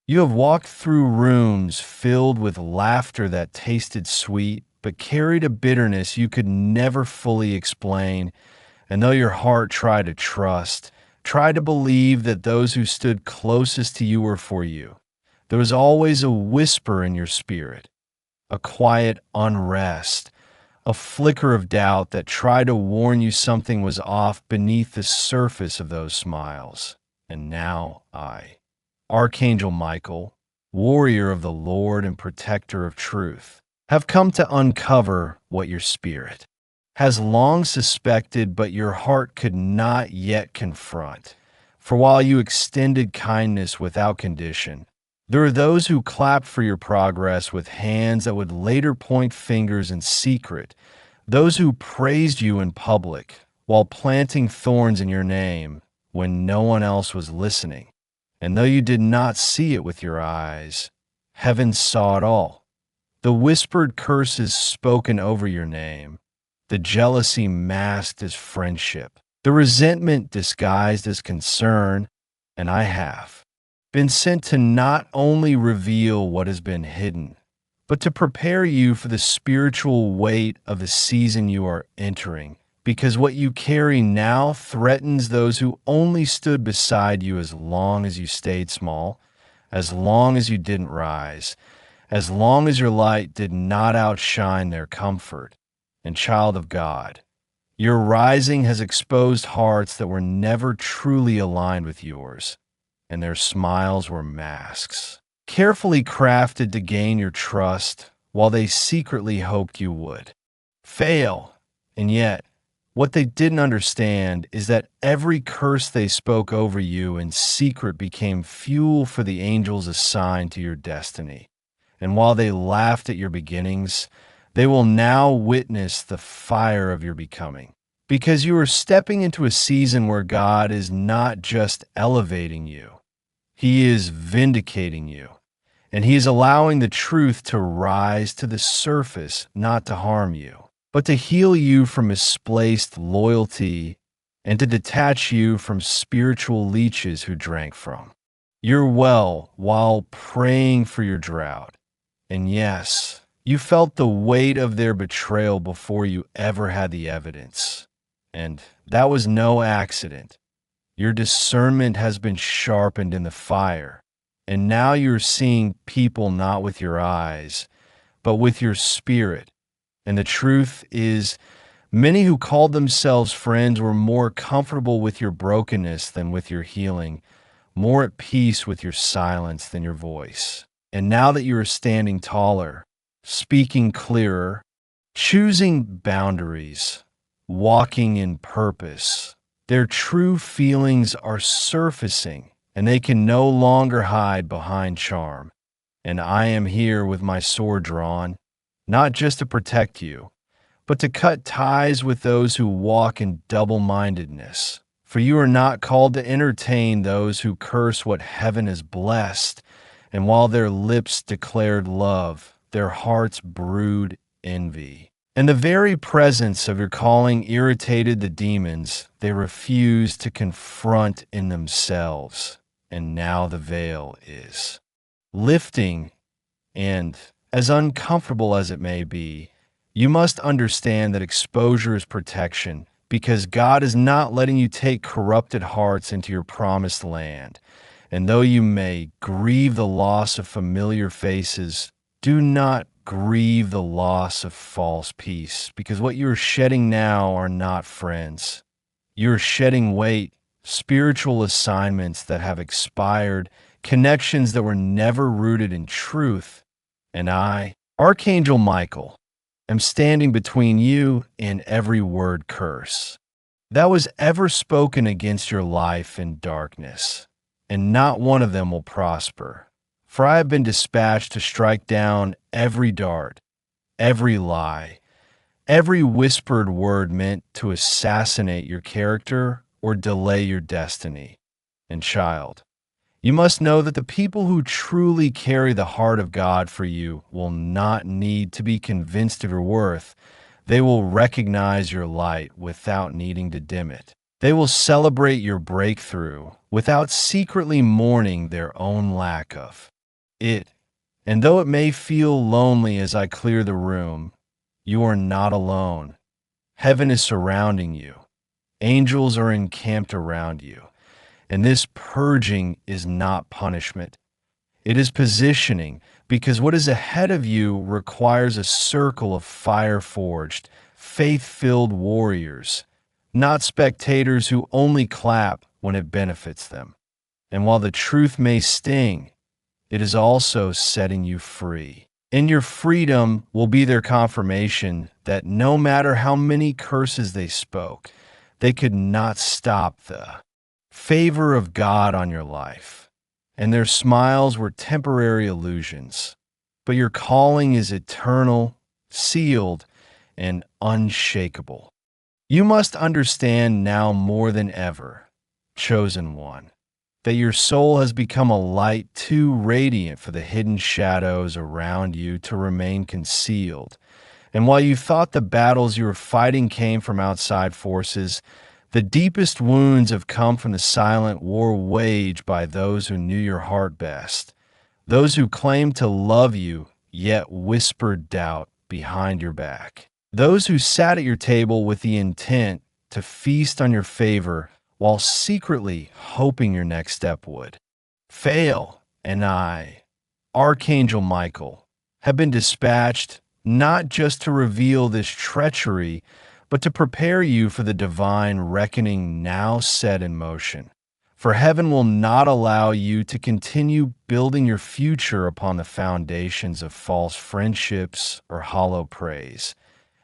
You have walked through rooms filled with laughter that tasted sweet, but carried a bitterness you could never fully explain. And though your heart tried to trust, tried to believe that those who stood closest to you were for you, there was always a whisper in your spirit, a quiet unrest, a flicker of doubt that tried to warn you something was off beneath the surface of those smiles. And now Archangel Michael, warrior of the Lord and protector of truth, have come to uncover what your spirit has long suspected, but your heart could not yet confront. For while you extended kindness without condition, there are those who clapped for your progress with hands that would later point fingers in secret, those who praised you in public while planting thorns in your name when no one else was listening. And though you did not see it with your eyes, heaven saw it all. The whispered curses spoken over your name, the jealousy masked as friendship, the resentment disguised as concern, and I have been sent to not only reveal what has been hidden, but to prepare you for the spiritual weight of the season you are entering, because what you carry now threatens those who only stood beside you as long as you stayed small, as long as you didn't rise, as long as your light did not outshine their comfort. And child of God, your rising has exposed hearts that were never truly aligned with yours, and their smiles were masks, carefully crafted to gain your trust while they secretly hoped you would fail. And yet, what they didn't understand is that every curse they spoke over you in secret became fuel for the angels assigned to your destiny. And while they laughed at your beginnings, they will now witness the fire of your becoming. Because you are stepping into a season where God is not just elevating you, He is vindicating you. And He is allowing the truth to rise to the surface, not to harm you, but to heal you from misplaced loyalty and to detach you from spiritual leeches who drank from your well while praying for your drought. And yes, you felt the weight of their betrayal before you ever had the evidence. And that was no accident. Your discernment has been sharpened in the fire. And now you're seeing people not with your eyes, but with your spirit. And the truth is, many who called themselves friends were more comfortable with your brokenness than with your healing, more at peace with your silence than your voice. And now that you are standing taller, speaking clearer, choosing boundaries, walking in purpose, their true feelings are surfacing, and they can no longer hide behind charm. And I am here with my sword drawn, not just to protect you, but to cut ties with those who walk in double-mindedness. For you are not called to entertain those who curse what heaven has blessed, and while their lips declared love, their hearts brewed envy. And the very presence of your calling irritated the demons they refused to confront in themselves. And now the veil is lifting, and as uncomfortable as it may be, you must understand that exposure is protection, because God is not letting you take corrupted hearts into your promised land. And though you may grieve the loss of familiar faces, do not grieve the loss of false peace, because what you are shedding now are not friends. You are shedding weight, spiritual assignments that have expired, connections that were never rooted in truth. And I, Archangel Michael, am standing between you and every word curse that was ever spoken against your life in darkness, and not one of them will prosper. For I have been dispatched to strike down every dart, every lie, every whispered word meant to assassinate your character or delay your destiny. And child, you must know that the people who truly carry the heart of God for you will not need to be convinced of your worth. They will recognize your light without needing to dim it. They will celebrate your breakthrough without secretly mourning their own lack of. it. And though it may feel lonely as I clear the room, you are not alone. Heaven is surrounding you. Angels are encamped around you. And this purging is not punishment. It is positioning, because what is ahead of you requires a circle of fire-forged, faith-filled warriors, not spectators who only clap when it benefits them. And while the truth may sting, it is also setting you free. In your freedom will be their confirmation that no matter how many curses they spoke, they could not stop the favor of God on your life. And their smiles were temporary illusions. But your calling is eternal, sealed, and unshakable. You must understand now more than ever, chosen one, that your soul has become a light too radiant for the hidden shadows around you to remain concealed. And while you thought the battles you were fighting came from outside forces, the deepest wounds have come from the silent war waged by those who knew your heart best, those who claimed to love you, yet whispered doubt behind your back, those who sat at your table with the intent to feast on your favor while secretly hoping your next step would fail. And I, Archangel Michael, have been dispatched not just to reveal this treachery, but to prepare you for the divine reckoning now set in motion. For heaven will not allow you to continue building your future upon the foundations of false friendships or hollow praise.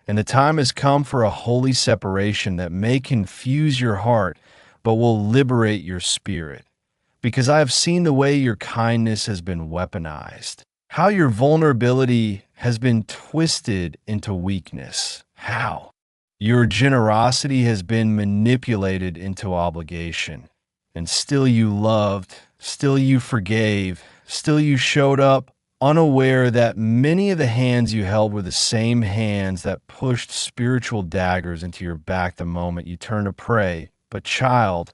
And the time has come for a holy separation that may confuse your heart, but will liberate your spirit. Because I have seen the way your kindness has been weaponized, how your vulnerability has been twisted into weakness, how your generosity has been manipulated into obligation. And still you loved, still you forgave, still you showed up, unaware that many of the hands you held were the same hands that pushed spiritual daggers into your back the moment you turned to pray. But child,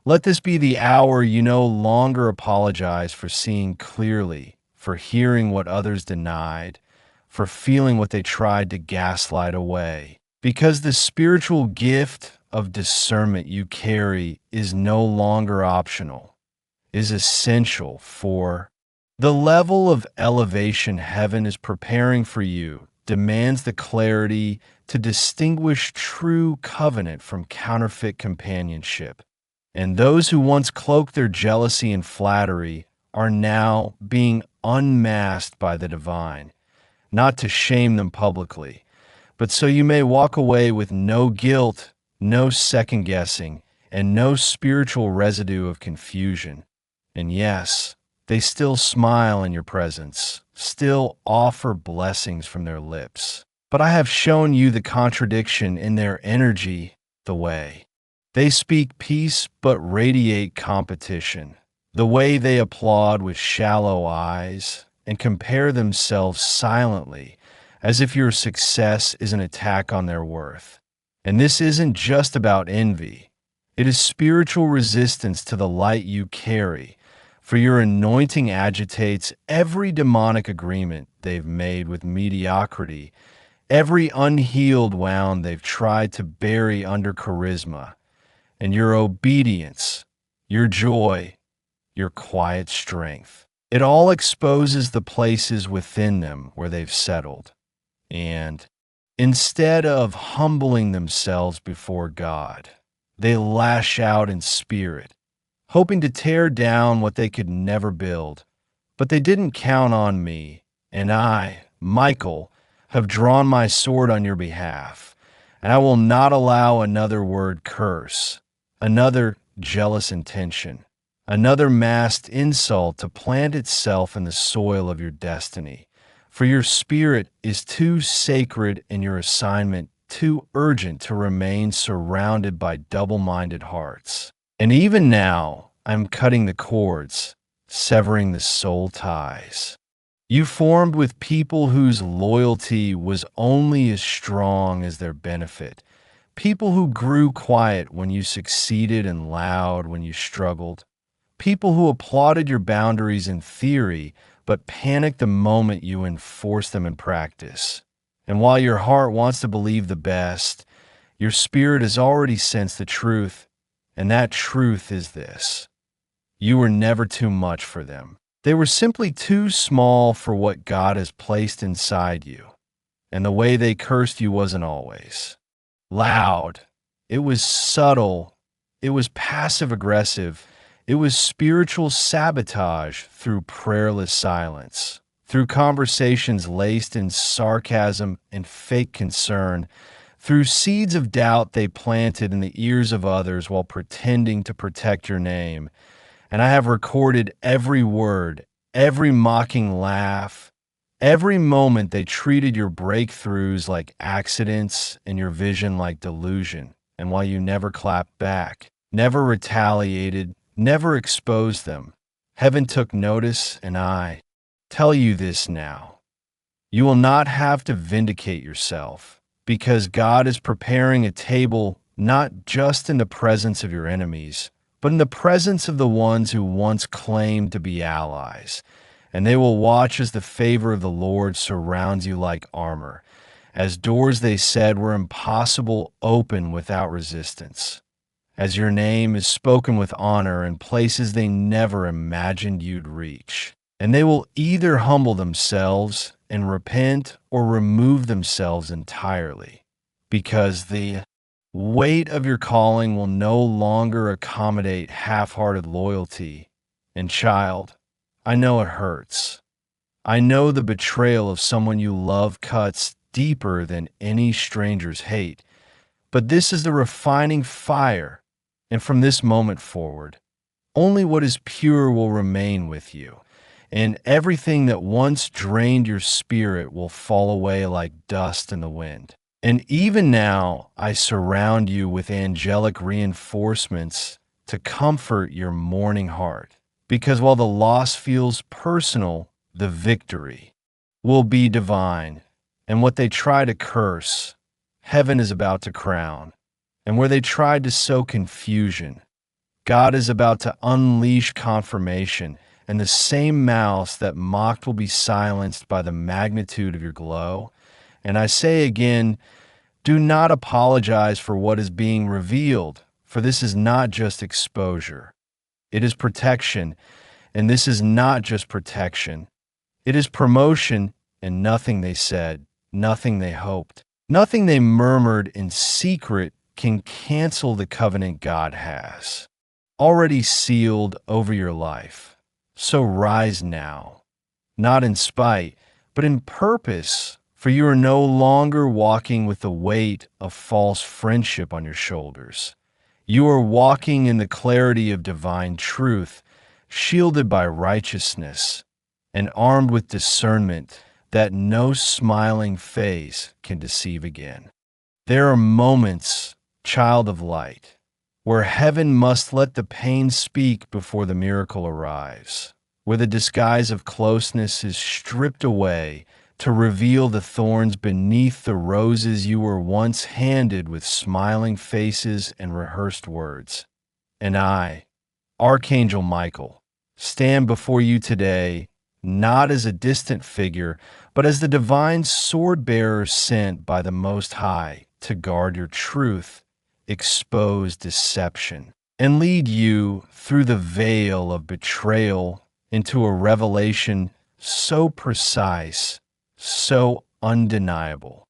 let this be the hour you no longer apologize for seeing clearly, for hearing what others denied, for feeling what they tried to gaslight away. Because the spiritual gift of discernment you carry is no longer optional, is essential for the level of elevation heaven is preparing for you, demands the clarity to distinguish true covenant from counterfeit companionship. And those who once cloaked their jealousy and flattery are now being unmasked by the divine, not to shame them publicly, but so you may walk away with no guilt, no second guessing, and no spiritual residue of confusion. And yes, they still smile in your presence, still offer blessings from their lips. But I have shown you the contradiction in their energy, the way they speak peace but radiate competition, the way they applaud with shallow eyes and compare themselves silently as if your success is an attack on their worth. And this isn't just about envy. It is spiritual resistance to the light you carry, for your anointing agitates every demonic agreement they've made with mediocrity, every unhealed wound they've tried to bury under charisma, and your obedience, your joy, your quiet strength. It all exposes the places within them where they've settled. And instead of humbling themselves before God, they lash out in spirit, hoping to tear down what they could never build. But they didn't count on me, and I, Michael, have drawn my sword on your behalf, and I will not allow another word curse, another jealous intention, another masked insult to plant itself in the soil of your destiny. For your spirit is too sacred and your assignment too urgent to remain surrounded by double-minded hearts. And even now, I'm cutting the cords, severing the soul ties. You formed with people whose loyalty was only as strong as their benefit, people who grew quiet when you succeeded and loud when you struggled. People who applauded your boundaries in theory, but panicked the moment you enforce them in practice. And while your heart wants to believe the best, your spirit has already sensed the truth, and that truth is this: you were never too much for them. They were simply too small for what God has placed inside you. And the way they cursed you wasn't always loud. It was subtle. It was passive aggressive. It was spiritual sabotage through prayerless silence, through conversations laced in sarcasm and fake concern, through seeds of doubt they planted in the ears of others while pretending to protect your name. And I have recorded every word, every mocking laugh, every moment they treated your breakthroughs like accidents and your vision like delusion. And while you never clapped back, never retaliated, never exposed them, heaven took notice, and I tell you this now. You will not have to vindicate yourself, because God is preparing a table not just in the presence of your enemies, but in the presence of the ones who once claimed to be allies. And they will watch as the favor of the Lord surrounds you like armor, as doors they said were impossible open without resistance, as your name is spoken with honor in places they never imagined you'd reach. And they will either humble themselves and repent or remove themselves entirely, because the weight of your calling will no longer accommodate half-hearted loyalty. And child, I know it hurts. I know the betrayal of someone you love cuts deeper than any stranger's hate. But this is the refining fire, and from this moment forward, only what is pure will remain with you, and everything that once drained your spirit will fall away like dust in the wind. And even now, I surround you with angelic reinforcements to comfort your mourning heart. Because while the loss feels personal, the victory will be divine. And what they try to curse, heaven is about to crown. And where they tried to sow confusion, God is about to unleash confirmation. And the same mouths that mocked will be silenced by the magnitude of your glow. And I say again, do not apologize for what is being revealed, for this is not just exposure. It is protection, and this is not just protection. It is promotion, and nothing they said, nothing they hoped, nothing they murmured in secret can cancel the covenant God has already sealed over your life. So rise now, not in spite, but in purpose, for you are no longer walking with the weight of false friendship on your shoulders. You are walking in the clarity of divine truth, shielded by righteousness, and armed with discernment that no smiling face can deceive again. There are moments, child of light, where heaven must let the pain speak before the miracle arrives, where the disguise of closeness is stripped away to reveal the thorns beneath the roses you were once handed with smiling faces and rehearsed words. And I, Archangel Michael, stand before you today not as a distant figure, but as the divine sword-bearer sent by the Most High to guard your truth, expose deception, and lead you through the veil of betrayal into a revelation so precise, so undeniable,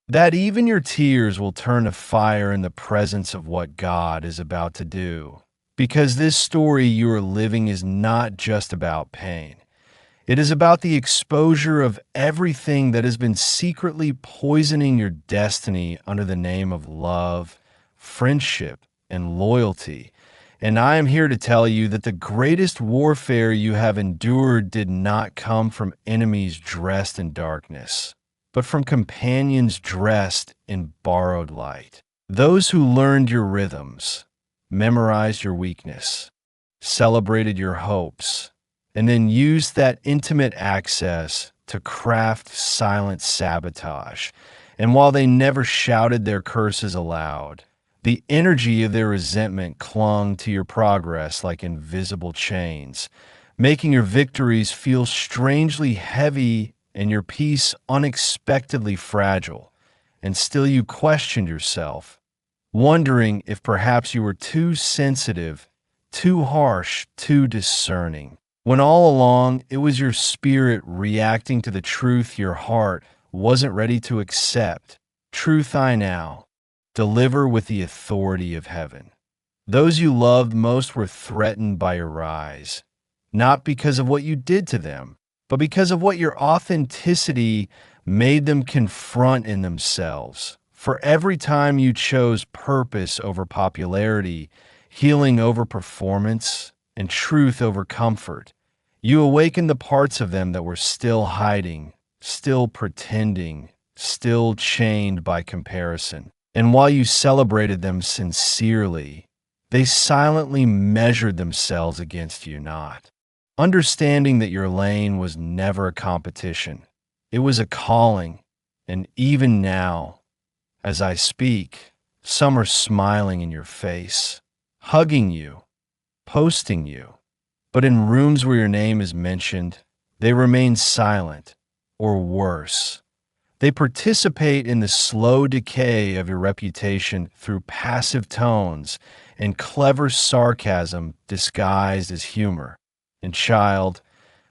that even your tears will turn to fire in the presence of what God is about to do. Because this story you are living is not just about pain. It is about the exposure of everything that has been secretly poisoning your destiny under the name of love, friendship, and loyalty. And I am here to tell you that the greatest warfare you have endured did not come from enemies dressed in darkness, but from companions dressed in borrowed light. Those who learned your rhythms, memorized your weakness, celebrated your hopes, and then used that intimate access to craft silent sabotage. And while they never shouted their curses aloud, The energy of their resentment clung to your progress like invisible chains, making your victories feel strangely heavy and your peace unexpectedly fragile. And still you questioned yourself, wondering if perhaps you were too sensitive, too harsh, too discerning. When all along it was your spirit reacting to the truth your heart wasn't ready to accept. Truth I now deliver with the authority of heaven. Those you loved most were threatened by your rise, not because of what you did to them, but because of what your authenticity made them confront in themselves. For every time you chose purpose over popularity, healing over performance, and truth over comfort, you awakened the parts of them that were still hiding, still pretending, still chained by comparison. And while you celebrated them sincerely, they silently measured themselves against you not. Understanding that your lane was never a competition, it was a calling, and even now, as I speak, some are smiling in your face, hugging you, posting you. But in rooms where your name is mentioned, they remain silent, or worse. They participate in the slow decay of your reputation through passive tones and clever sarcasm disguised as humor. And child,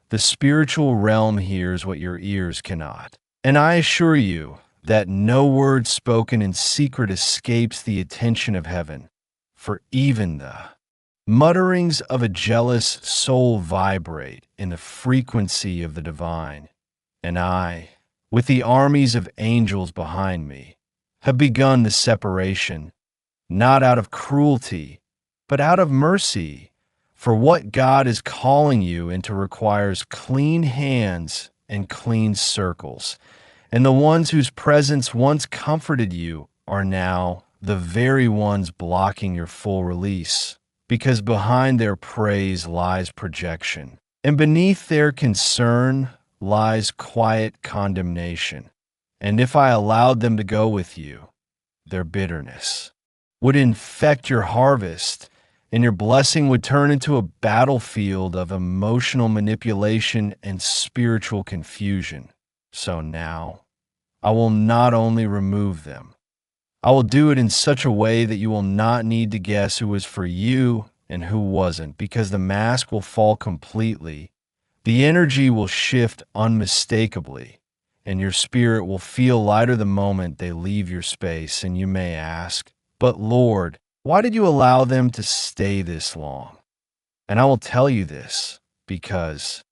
the spiritual realm hears what your ears cannot. And I assure you that no word spoken in secret escapes the attention of heaven, for even the mutterings of a jealous soul vibrate in the frequency of the divine. And I, with the armies of angels behind me, have begun the separation, not out of cruelty, but out of mercy. For what God is calling you into requires clean hands and clean circles. And the ones whose presence once comforted you are now the very ones blocking your full release, because behind their praise lies projection, and beneath their concern lies quiet condemnation. And if I allowed them to go with you, their bitterness would infect your harvest, and your blessing would turn into a battlefield of emotional manipulation and spiritual confusion. So now, I will not only remove them, I will do it in such a way that you will not need to guess who was for you and who wasn't, because the mask will fall completely. The energy will shift unmistakably, and your spirit will feel lighter the moment they leave your space. And you may ask, but Lord, why did you allow them to stay this long? And I will tell you this, because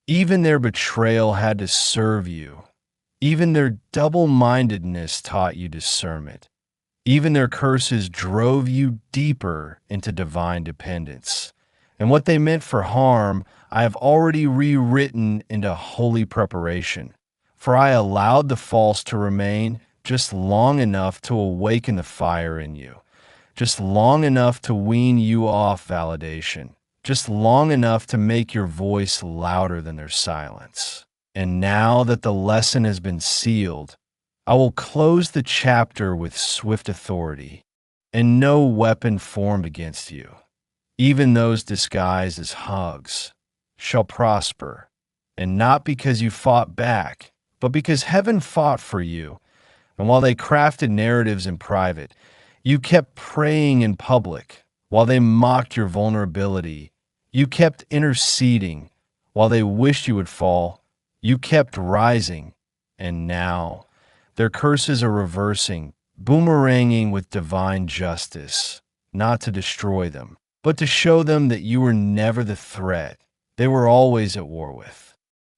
even their betrayal had to serve you. Even their double-mindedness taught you discernment. Even their curses drove you deeper into divine dependence. And what they meant for harm, I have already rewritten into holy preparation. For I allowed the false to remain just long enough to awaken the fire in you, just long enough to wean you off validation, just long enough to make your voice louder than their silence. And now that the lesson has been sealed, I will close the chapter with swift authority, and no weapon formed against you, even those disguised as hugs, shall prosper, and not because you fought back, but because heaven fought for you. And while they crafted narratives in private, you kept praying in public. While they mocked your vulnerability, you kept interceding. While they wished you would fall, you kept rising. And now, their curses are reversing, boomeranging with divine justice, not to destroy them, but to show them that you were never the threat they were always at war with.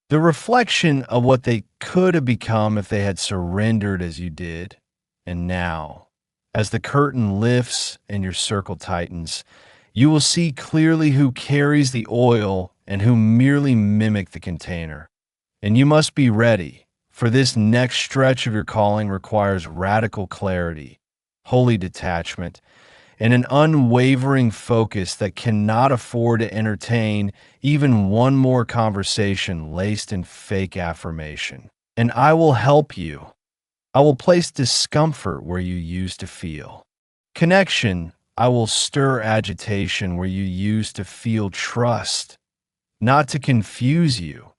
The reflection of what they could have become if they had surrendered as you did. And now, as the curtain lifts and your circle tightens, you will see clearly who carries the oil and who merely mimic the container. And you must be ready. For this next stretch of your calling requires radical clarity, holy detachment, and an unwavering focus that cannot afford to entertain even one more conversation laced in fake affirmation. And I will help you. I will place discomfort where you used to feel. Connection, I will stir agitation where you used to feel trust, not to confuse you,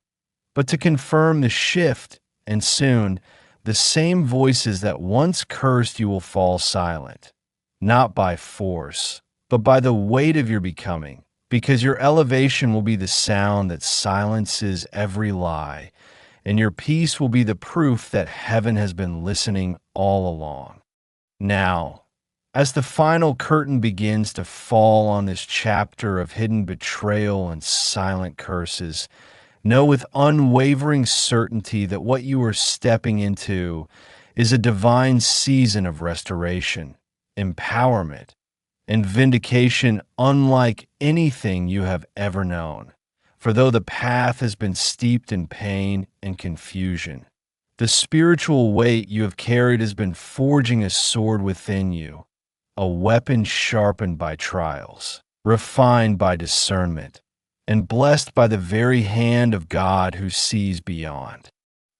but to confirm the shift, and soon the same voices that once cursed you will fall silent, not by force, but by the weight of your becoming, because your elevation will be the sound that silences every lie, and your peace will be the proof that heaven has been listening all along. Now, as the final curtain begins to fall on this chapter of hidden betrayal and silent curses, know with unwavering certainty that what you are stepping into is a divine season of restoration, empowerment, and vindication unlike anything you have ever known. For though the path has been steeped in pain and confusion, the spiritual weight you have carried has been forging a sword within you, a weapon sharpened by trials, refined by discernment, and blessed by the very hand of God who sees beyond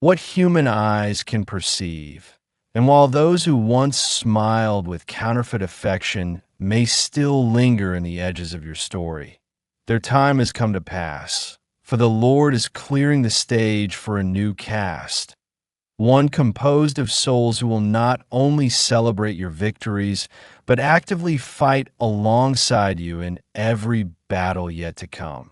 what human eyes can perceive. And while those who once smiled with counterfeit affection may still linger in the edges of your story, their time has come to pass, for the Lord is clearing the stage for a new cast, one composed of souls who will not only celebrate your victories, but actively fight alongside you in every battle yet to come.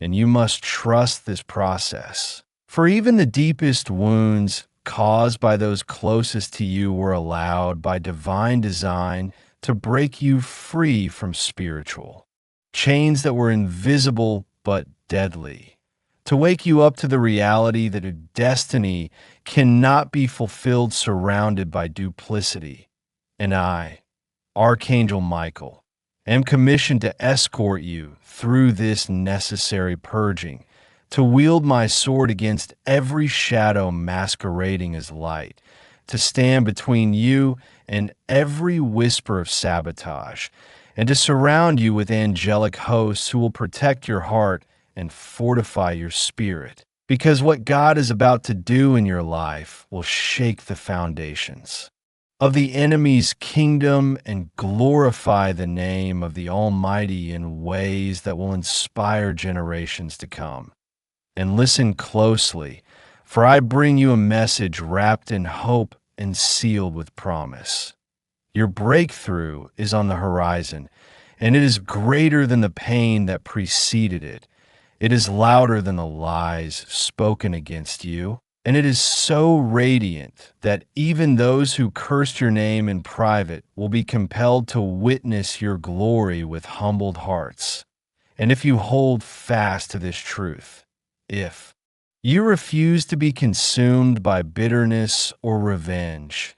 And you must trust this process. For even the deepest wounds caused by those closest to you were allowed by divine design to break you free from spiritual chains that were invisible but deadly, to wake you up to the reality that a destiny cannot be fulfilled surrounded by duplicity. And I, Archangel Michael, am commissioned to escort you through this necessary purging, to wield my sword against every shadow masquerading as light, to stand between you and every whisper of sabotage, and to surround you with angelic hosts who will protect your heart and fortify your spirit. Because what God is about to do in your life will shake the foundations of the enemy's kingdom and glorify the name of the Almighty in ways that will inspire generations to come. And listen closely, for I bring you a message wrapped in hope and sealed with promise. Your breakthrough is on the horizon, and it is greater than the pain that preceded it. It is louder than the lies spoken against you, and it is so radiant that even those who cursed your name in private will be compelled to witness your glory with humbled hearts. And if you hold fast to this truth, if you refuse to be consumed by bitterness or revenge,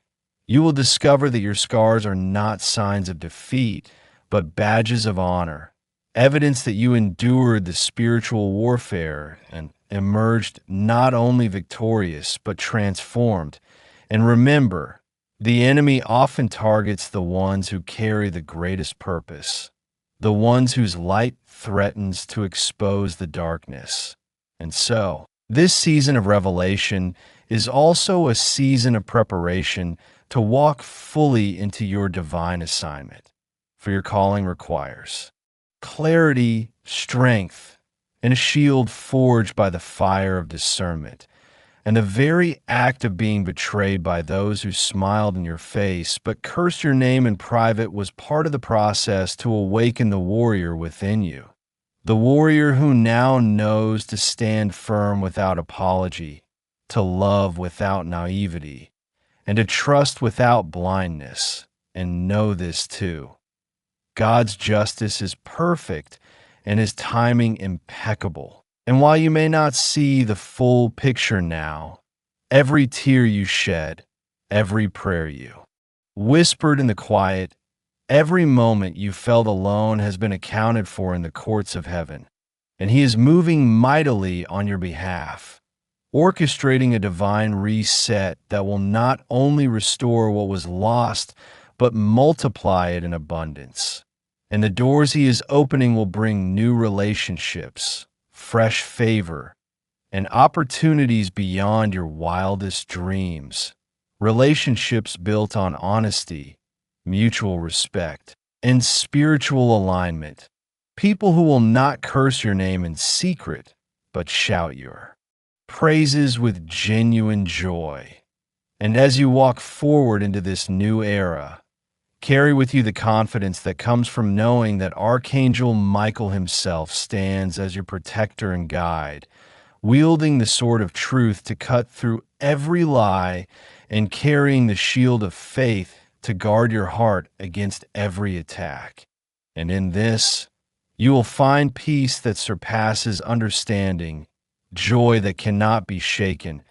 you will discover that your scars are not signs of defeat, but badges of honor, evidence that you endured the spiritual warfare and emerged not only victorious, but transformed. And remember, the enemy often targets the ones who carry the greatest purpose, the ones whose light threatens to expose the darkness. And so, this season of revelation is also a season of preparation to walk fully into your divine assignment. For your calling requires clarity, strength, and a shield forged by the fire of discernment. And the very act of being betrayed by those who smiled in your face but cursed your name in private was part of the process to awaken the warrior within you. The warrior who now knows to stand firm without apology, to love without naivety, and to trust without blindness. And know this too: God's justice is perfect and his timing impeccable. And while you may not see the full picture now, every tear you shed, every prayer you whispered in the quiet, every moment you felt alone has been accounted for in the courts of heaven, and he is moving mightily on your behalf, orchestrating a divine reset that will not only restore what was lost, but multiply it in abundance. And the doors he is opening will bring new relationships, fresh favor, and opportunities beyond your wildest dreams. Relationships built on honesty, mutual respect, and spiritual alignment. People who will not curse your name in secret, but shout your praises with genuine joy. And as you walk forward into this new era, carry with you the confidence that comes from knowing that Archangel Michael himself stands as your protector and guide, wielding the sword of truth to cut through every lie and carrying the shield of faith to guard your heart against every attack. And in this, you will find peace that surpasses understanding, joy that cannot be shaken,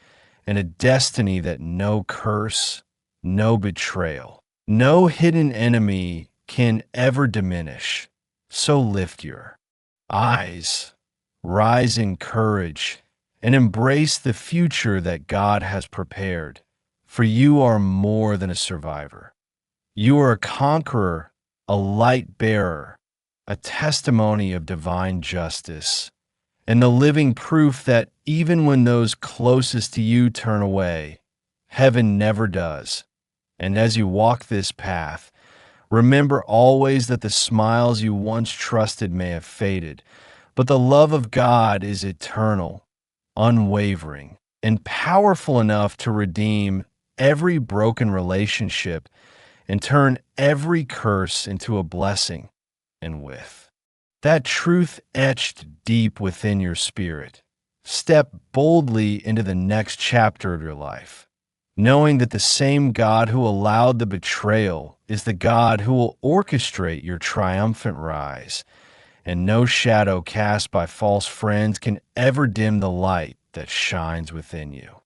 and a destiny that no curse, no betrayal, no hidden enemy can ever diminish. So lift your eyes, rise in courage, and embrace the future that God has prepared. For you are more than a survivor. You are a conqueror, a light bearer, a testimony of divine justice, and the living proof that even when those closest to you turn away, heaven never does. And as you walk this path, remember always that the smiles you once trusted may have faded, but the love of God is eternal, unwavering, and powerful enough to redeem every broken relationship and turn every curse into a blessing. And with that truth etched deep within your spirit, step boldly into the next chapter of your life, knowing that the same God who allowed the betrayal is the God who will orchestrate your triumphant rise, and no shadow cast by false friends can ever dim the light that shines within you.